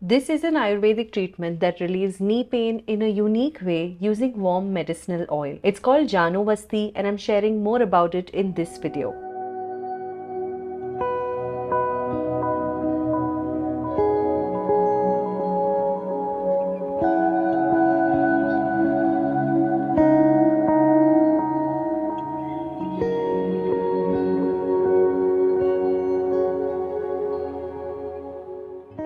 This is an Ayurvedic treatment that relieves knee pain in a unique way using warm medicinal oil. It's called Januvasti and I'm sharing more about it in this video.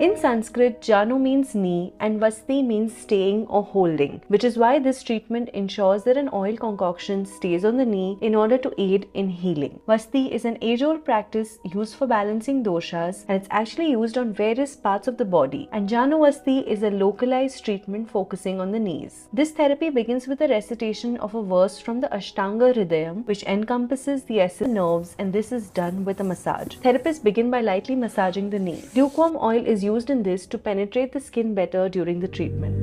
In Sanskrit, Janu means knee and Vasti means staying or holding, which is why this treatment ensures that an oil concoction stays on the knee in order to aid in healing. Vasti is an age-old practice used for balancing doshas and it's actually used on various parts of the body. And Janu Vasti is a localized treatment focusing on the knees. This therapy begins with a recitation of a verse from the Ashtanga Hridayam, which encompasses the essence of nerves, and this is done with a massage. Therapists begin by lightly massaging the knee. Lukewarm oil is used in this to penetrate the skin better during the treatment.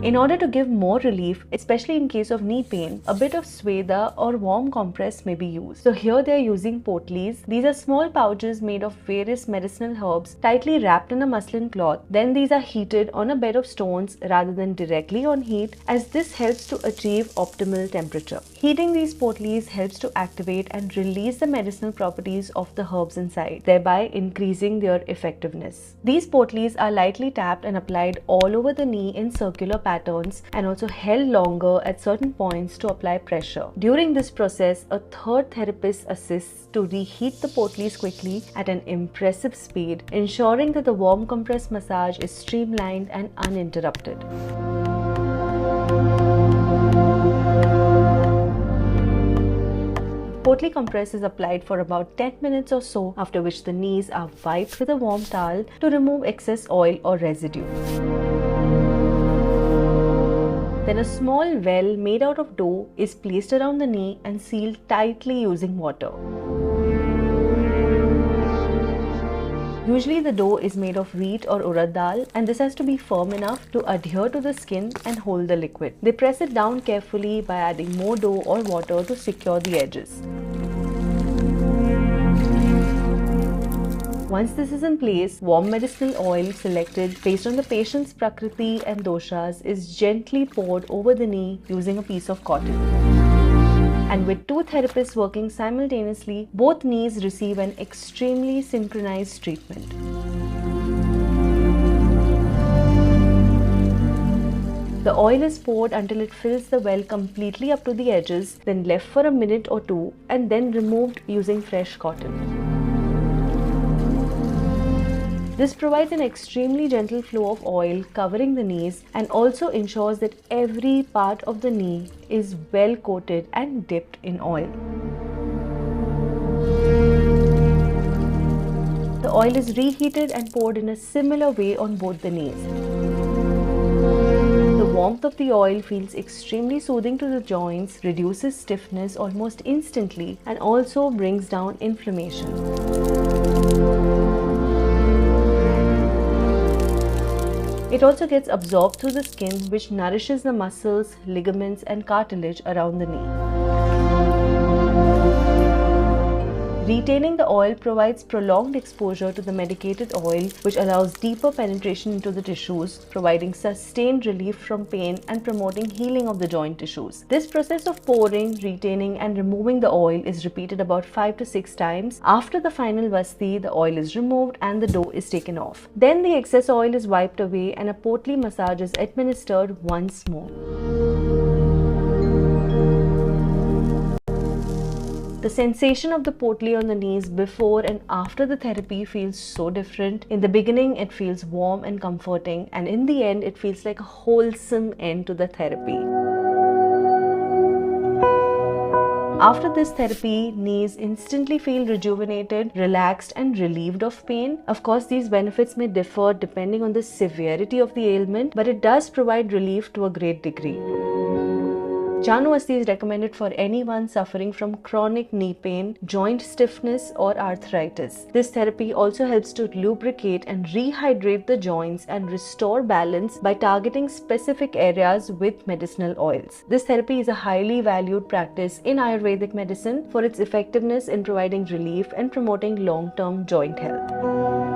In order to give more relief, especially in case of knee pain, a bit of sweda or warm compress may be used. So here they are using potlis. These are small pouches made of various medicinal herbs tightly wrapped in a muslin cloth. Then these are heated on a bed of stones rather than directly on heat, as this helps to achieve optimal temperature. Heating these potlis helps to activate and release the medicinal properties of the herbs inside, thereby increasing their effectiveness. These potlis are lightly tapped and applied all over the knee in circular patterns and also held longer at certain points to apply pressure. During this process, a third therapist assists to reheat the potlis quickly at an impressive speed, ensuring that the warm compress massage is streamlined and uninterrupted. Potli compress is applied for about 10 minutes or so, after which the knees are wiped with a warm towel to remove excess oil or residue. Then a small well made out of dough is placed around the knee and sealed tightly using water. Usually the dough is made of wheat or urad dal, and this has to be firm enough to adhere to the skin and hold the liquid. They press it down carefully by adding more dough or water to secure the edges. Once this is in place, warm medicinal oil selected based on the patient's prakriti and doshas is gently poured over the knee using a piece of cotton. And with two therapists working simultaneously, both knees receive an extremely synchronized treatment. The oil is poured until it fills the well completely up to the edges, then left for a minute or two, and then removed using fresh cotton. This provides an extremely gentle flow of oil covering the knees and also ensures that every part of the knee is well coated and dipped in oil. The oil is reheated and poured in a similar way on both the knees. The warmth of the oil feels extremely soothing to the joints, reduces stiffness almost instantly, and also brings down inflammation. It also gets absorbed through the skin, which nourishes the muscles, ligaments, and cartilage around the knee. Retaining the oil provides prolonged exposure to the medicated oil, which allows deeper penetration into the tissues, providing sustained relief from pain and promoting healing of the joint tissues. This process of pouring, retaining, and removing the oil is repeated about 5 to 6 times. After the final vasti, the oil is removed and the dough is taken off. Then the excess oil is wiped away and a potli massage is administered once more. The sensation of the potli on the knees before and after the therapy feels so different. In the beginning, it feels warm and comforting, and in the end, it feels like a wholesome end to the therapy. After this therapy, knees instantly feel rejuvenated, relaxed, and relieved of pain. Of course, these benefits may differ depending on the severity of the ailment, but it does provide relief to a great degree. Januvasti is recommended for anyone suffering from chronic knee pain, joint stiffness, or arthritis. This therapy also helps to lubricate and rehydrate the joints and restore balance by targeting specific areas with medicinal oils. This therapy is a highly valued practice in Ayurvedic medicine for its effectiveness in providing relief and promoting long-term joint health.